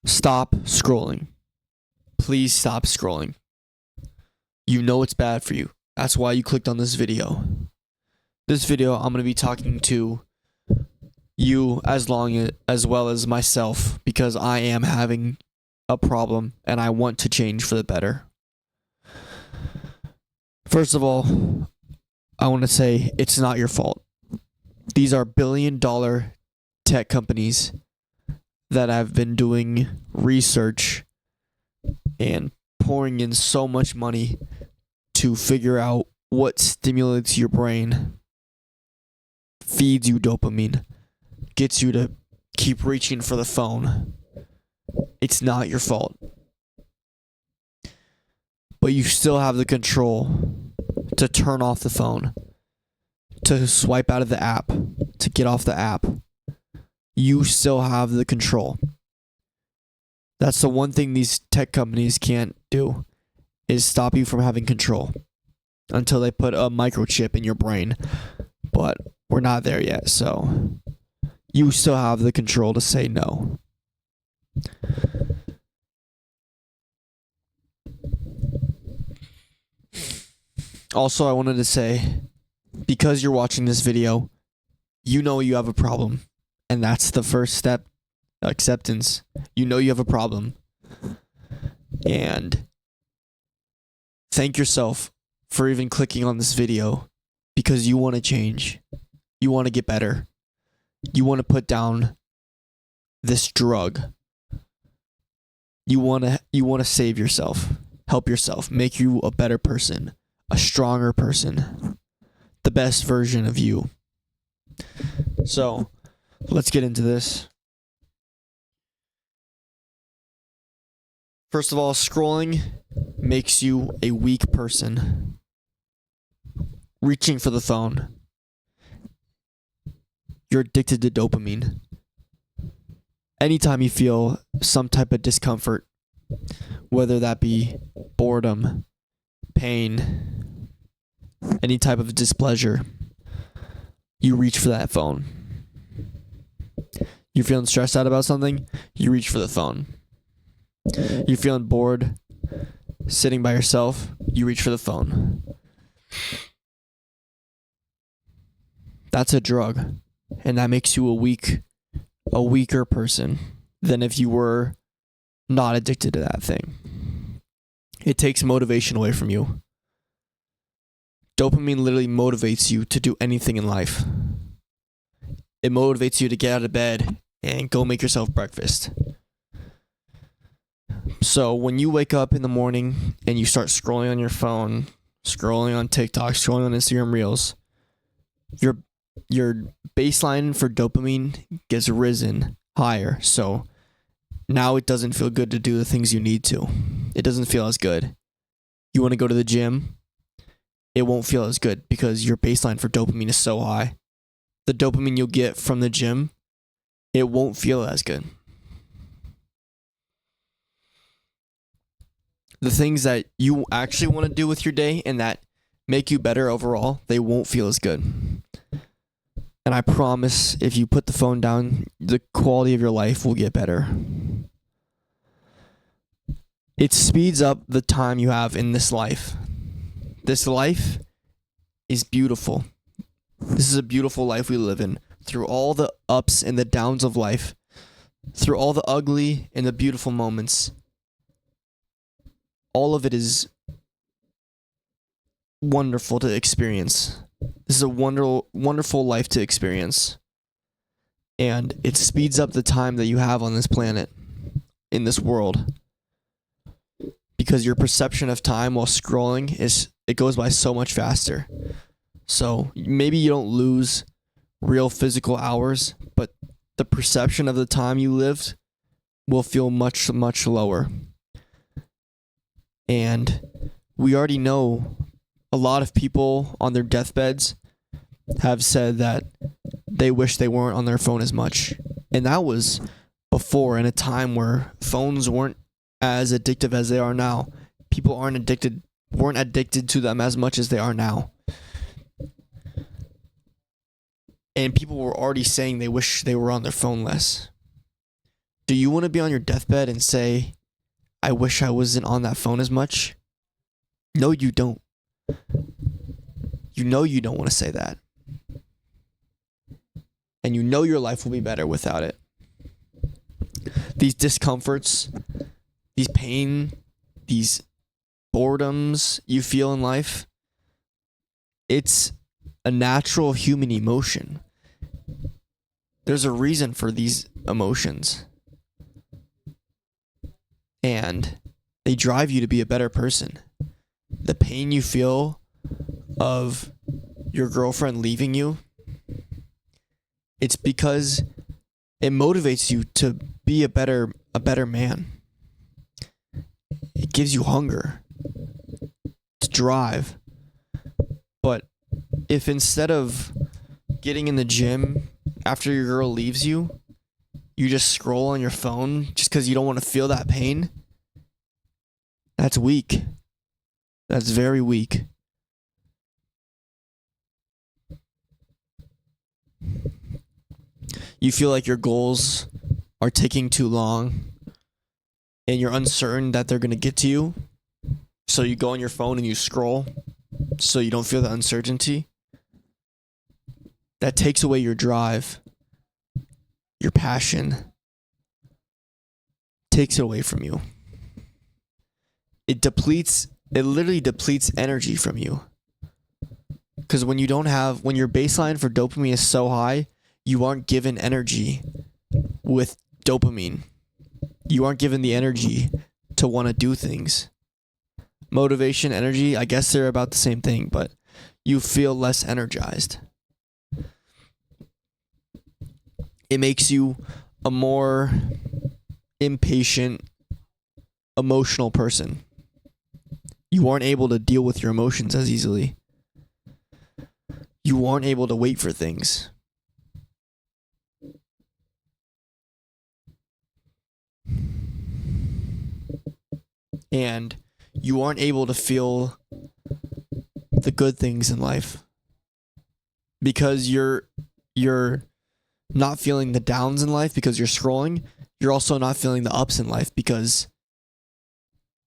Stop scrolling. Please stop scrolling. You know it's bad for you. That's why you clicked on this video. This video, I'm going to be talking to you as well as myself, because I am having a problem and I want to change for the better. First of all, I want to say it's not your fault. These are billion-dollar tech companies that have been doing research and pouring in so much money to figure out what stimulates your brain, feeds you dopamine, gets you to keep reaching for the phone. It's not your fault. But you still have the control to turn off the phone, to swipe out of the app, to get off the app. You still have the control. That's the one thing these tech companies can't do, is stop you from having control until they put a microchip in your brain. But we're not there yet, so you still have the control to say no. Also, I wanted to say, because you're watching this video, you know you have a problem. And that's the first step, acceptance. You know you have a problem. And thank yourself for even clicking on this video, because you want to change. You want to get better. You want to put down this drug. You want to save yourself, help yourself, make you a better person, a stronger person, the best version of you. So, let's get into this. First of all, scrolling makes you a weak person. Reaching for the phone. You're addicted to dopamine. Anytime you feel some type of discomfort, whether that be boredom, pain, any type of displeasure, you reach for that phone. You're feeling stressed out about something, you reach for the phone. You're feeling bored, sitting by yourself, you reach for the phone. That's a drug, and that makes you a weaker person than if you were not addicted to that thing. It takes motivation away from you. Dopamine literally motivates you to do anything in life. It motivates you to get out of bed and go make yourself breakfast. So when you wake up in the morning and you start scrolling on your phone, scrolling on TikTok, scrolling on Instagram Reels, your baseline for dopamine gets risen higher. So now it doesn't feel good to do the things you need to. It doesn't feel as good. You want to go to the gym, it won't feel as good because your baseline for dopamine is so high. The dopamine you'll get from the gym, it won't feel as good. The things that you actually want to do with your day and that make you better overall, they won't feel as good. And I promise, if you put the phone down, the quality of your life will get better. It speeds up the time you have in this life. This life is beautiful. This is a beautiful life we live in. Through all the ups and the downs of life, through all the ugly and the beautiful moments, all of it is wonderful to experience. This is a wonderful life to experience. And it speeds up the time that you have on this planet, in this world. Because your perception of time while scrolling it goes by so much faster. So maybe you don't lose real physical hours, but the perception of the time you lived will feel much, much lower. And we already know a lot of people on their deathbeds have said that they wish they weren't on their phone as much. And that was before, in a time where phones weren't as addictive as they are now. People weren't addicted to them as much as they are now. And people were already saying they wish they were on their phone less. Do you want to be on your deathbed and say, I wish I wasn't on that phone as much? No, you don't. You know you don't want to say that. And you know your life will be better without it. These discomforts, these pain, these boredoms you feel in life, it's a natural human emotion. There's a reason for these emotions. And they drive you to be a better person. The pain you feel of your girlfriend leaving you, it's because it motivates you to be a better man. It gives you hunger to drive. But if instead of getting in the gym after your girl leaves you, you just scroll on your phone just because you don't want to feel that pain, that's weak. That's very weak. You feel like your goals are taking too long and you're uncertain that they're going to get to you. So you go on your phone and you scroll so you don't feel the uncertainty. That takes away your drive, your passion, takes it away from you. It literally depletes energy from you. Because when your baseline for dopamine is so high, you aren't given energy with dopamine. You aren't given the energy to want to do things. Motivation, energy, I guess they're about the same thing, but you feel less energized. It makes you a more impatient, emotional person. You aren't able to deal with your emotions as easily. You aren't able to wait for things. And you aren't able to feel the good things in life. Because you're not feeling the downs in life because you're scrolling. You're also not feeling the ups in life because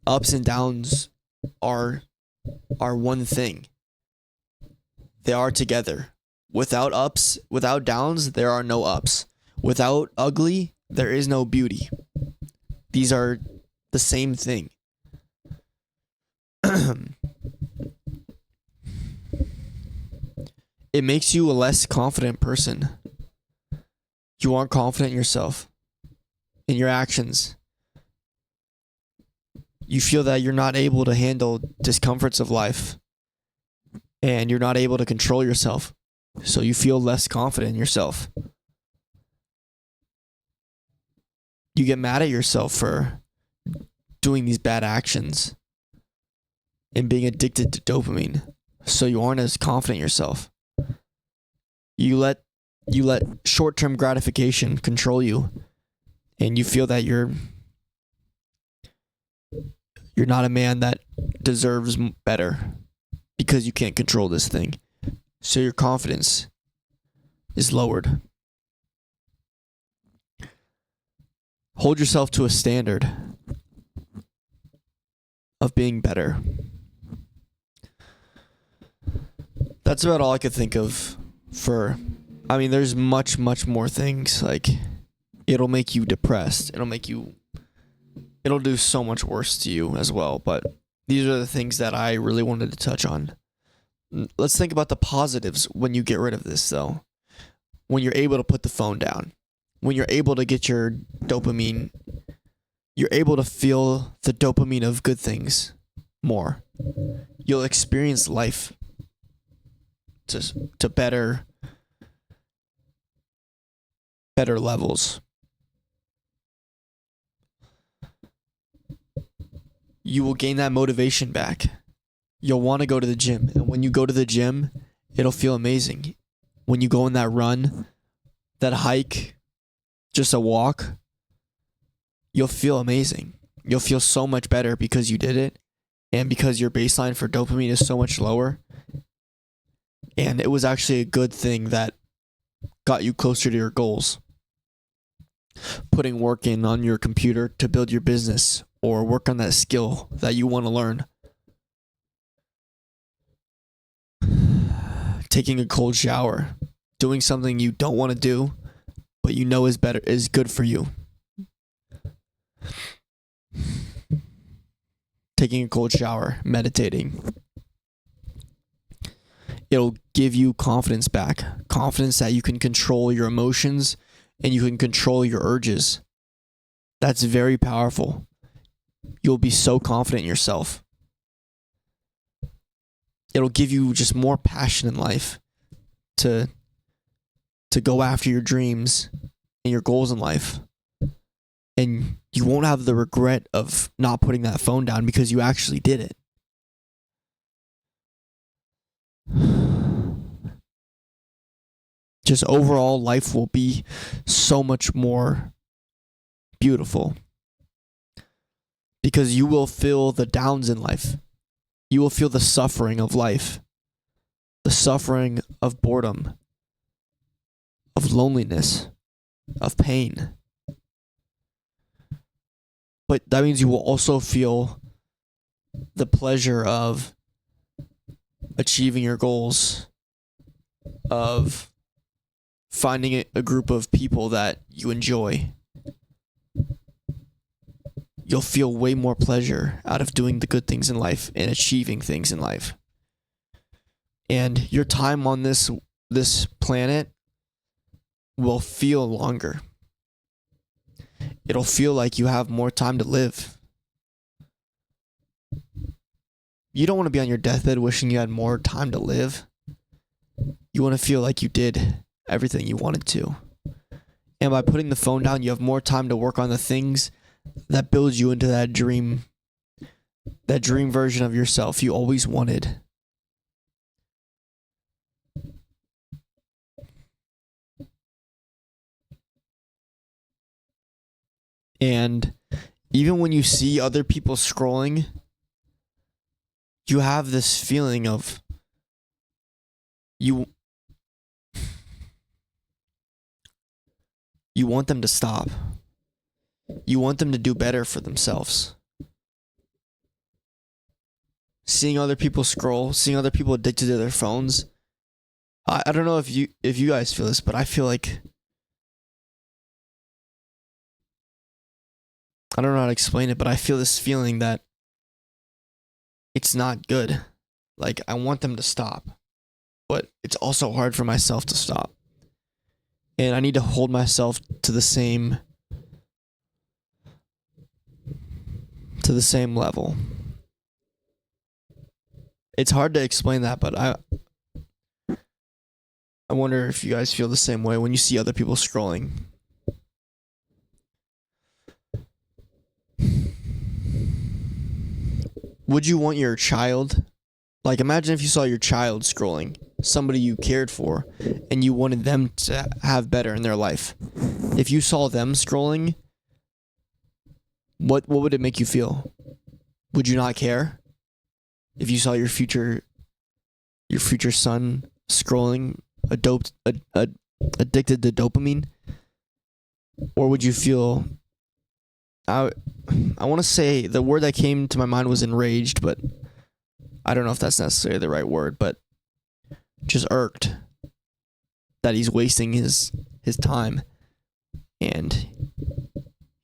ups and downs are one thing. They are together. Without ups, without downs, there are no ups. Without ugly, there is no beauty. These are the same thing. It makes you a less confident person. You aren't confident in yourself, in your actions. You feel that you're not able to handle discomforts of life, and you're not able to control yourself. So you feel less confident in yourself. You get mad at yourself for doing these bad actions and being addicted to dopamine. So you aren't as confident in yourself. You let short-term gratification control you, and you feel that you're not a man that deserves better because you can't control this thing. So your confidence is lowered. Hold yourself to a standard of being better. That's about all I could think of there's much more things. Like, it'll make you depressed. It'll do so much worse to you as well. But these are the things that I really wanted to touch on. Let's think about the positives when you get rid of this, though. When you're able to put the phone down. When you're able to get your dopamine. You're able to feel the dopamine of good things more. You'll experience life to better levels. You will gain that motivation back. You'll want to go to the gym. And when you go to the gym, it'll feel amazing. When you go on that run, that hike, just a walk, you'll feel amazing. You'll feel so much better because you did it. And because your baseline for dopamine is so much lower. And it was actually a good thing that got you closer to your goals. putting work in on your computer to build your business or work on that skill that you want to learn. Taking a cold shower, doing something you don't want to do, but you know is good for you. Taking a cold shower, meditating. It'll give you confidence back. Confidence that you can control your emotions and you can control your urges. That's very powerful. You'll be so confident in yourself. It'll give you just more passion in life to go after your dreams and your goals in life. And you won't have the regret of not putting that phone down because you actually did it. Just overall, life will be so much more beautiful because you will feel the downs in life. You will feel the suffering of life, the suffering of boredom, of loneliness, of pain. But that means you will also feel the pleasure of achieving your goals, of finding a group of people that you enjoy. You'll feel way more pleasure out of doing the good things in life and achieving things in life. And your time on this planet will feel longer. It'll feel like you have more time to live. You don't want to be on your deathbed wishing you had more time to live. You want to feel like you did everything you wanted to. And by putting the phone down, you have more time to work on the things that builds you into that dream version of yourself you always wanted. And even when you see other people scrolling, you have this feeling of you want them to stop. You want them to do better for themselves. Seeing other people scroll, seeing other people addicted to their phones. I don't know if you guys feel this, but I feel like I don't know how to explain it, but I feel this feeling that it's not good. Like, I want them to stop, but it's also hard for myself to stop. And I need to hold myself to the same level. It's hard to explain that, but I wonder if you guys feel the same way when you see other people scrolling. Would you want your child, like, imagine if you saw your child scrolling, somebody you cared for, and you wanted them to have better in their life. If you saw them scrolling, what would it make you feel? Would you not care? If you saw your future son scrolling, addicted to dopamine, or would you feel? I want to say the word that came to my mind was enraged, but I don't know if that's necessarily the right word. But just irked that he's wasting his time and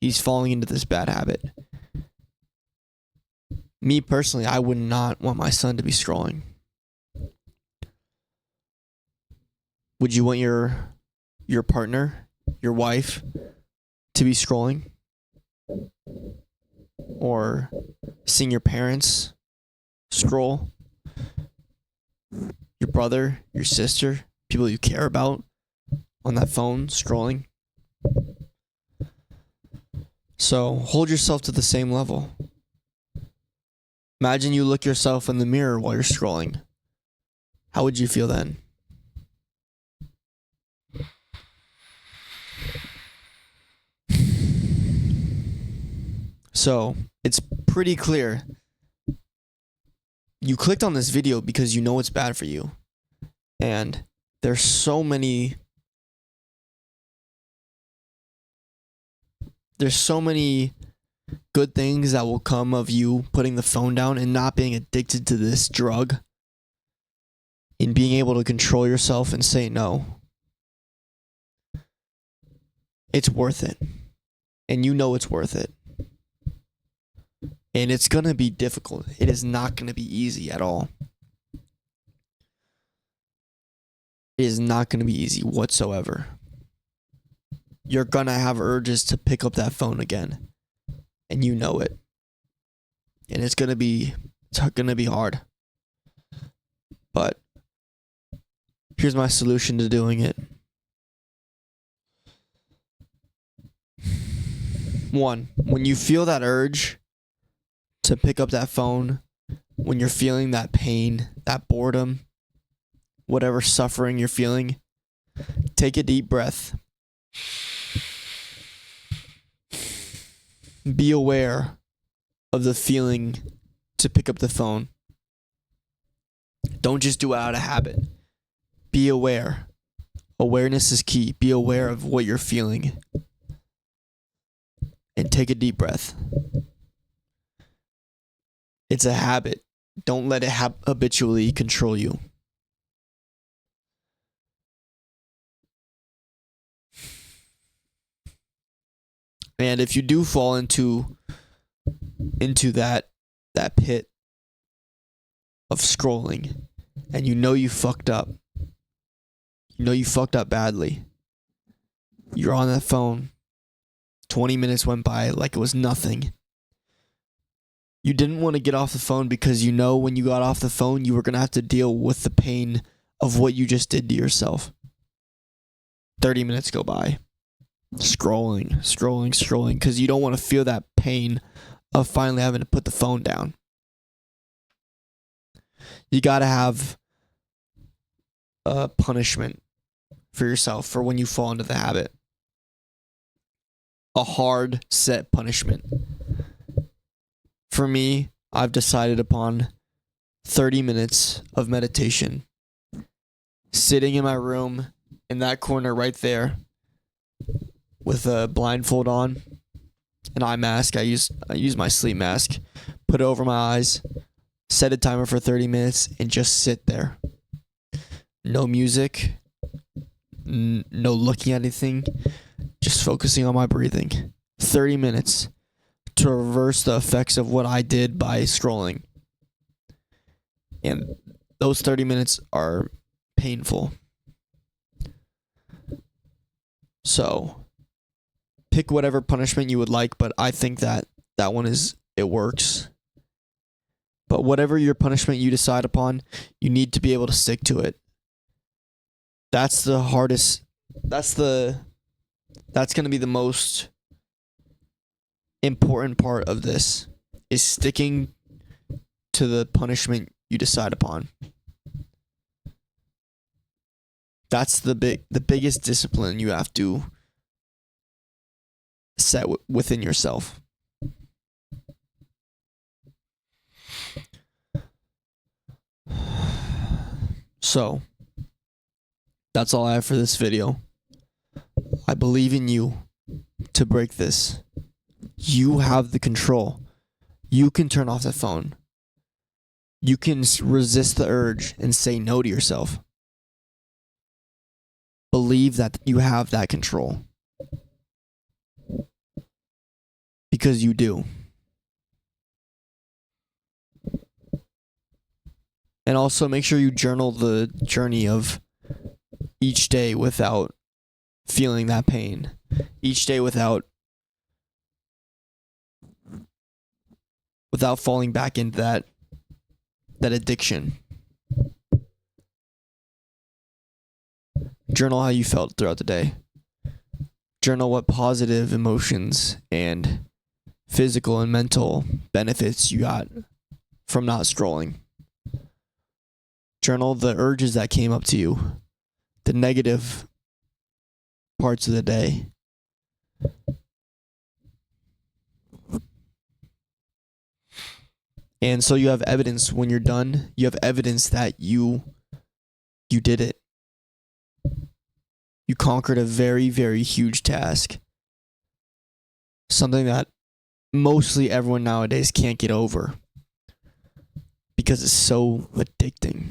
he's falling into this bad habit. Me personally, I would not want my son to be scrolling. Would you want your partner, your wife, to be scrolling? Or seeing your parents scroll? Your brother, your sister, people you care about on that phone scrolling? So hold yourself to the same level. Imagine you look yourself in the mirror while you're scrolling. How would you feel then? So it's pretty clear. You clicked on this video because you know it's bad for you. And there's so many There's so many good things that will come of you putting the phone down and not being addicted to this drug, and being able to control yourself and say no. It's worth it. And you know it's worth it. And it's going to be difficult. It is not going to be easy at all. It is not going to be easy whatsoever. You're going to have urges to pick up that phone again. And you know it. And it's going to be hard. But here's my solution to doing it. 1, when you feel that urge to pick up that phone, when you're feeling that pain, that boredom, whatever suffering you're feeling, take a deep breath. Be aware of the feeling to pick up the phone. Don't just do it out of habit. Be aware. Awareness is key. Be aware of what you're feeling. And take a deep breath. It's a habit. Don't let it habitually control you. And if you do fall into that pit of scrolling, and you know you fucked up, badly, you're on that phone, 20 minutes went by like it was nothing. You didn't want to get off the phone because you know when you got off the phone, you were going to have to deal with the pain of what you just did to yourself. 30 minutes go by. Scrolling, because you don't want to feel that pain of finally having to put the phone down. You got to have a punishment for yourself for when you fall into the habit. A hard set punishment. For me, I've decided upon 30 minutes of meditation. Sitting in my room, in that corner right there, with a blindfold on, an eye mask. I use my sleep mask. Put it over my eyes. Set a timer for 30 minutes and just sit there. No music. No looking at anything. Just focusing on my breathing. 30 minutes to reverse the effects of what I did by scrolling. And those 30 minutes are painful. So, pick whatever punishment you would like, but I think that one it works. But whatever your punishment you decide upon, you need to be able to stick to it. That's the hardest. That's going to be the most important part of this, is sticking to the punishment you decide upon. That's the biggest discipline you have to set within yourself. So, that's all I have for this video. I believe in you to break this. You have the control. You can turn off the phone. You can resist the urge and say no to yourself. Believe that you have that control. Because you do. And also make sure you journal the journey of each day without feeling that pain. Each day without falling back into that addiction. Journal how you felt throughout the day. Journal what positive emotions and physical and mental benefits you got from not scrolling. Journal the urges that came up to you, the negative parts of the day. And so you have evidence when you're done. You have evidence that you did it. You conquered a very, very huge task. something that mostly everyone nowadays can't get over because it's so addicting.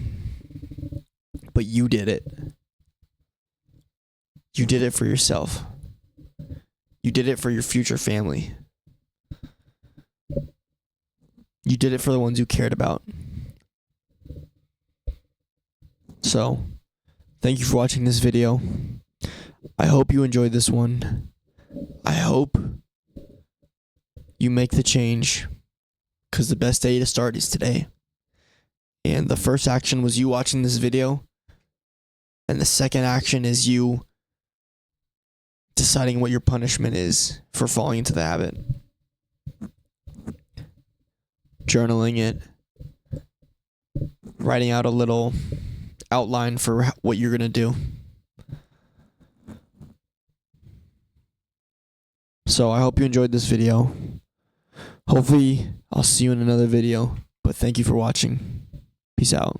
But you did it. You did it for yourself. You did it for your future family. You did it for the ones you cared about. So, thank you for watching this video. I hope you enjoyed this one. I hope you make the change, because the best day to start is today. And the first action was you watching this video, and the second action is you deciding what your punishment is for falling into the habit. Journaling it, writing out a little outline for what you're going to do. So I hope you enjoyed this video. Hopefully I'll see you in another video, but thank you for watching. Peace out.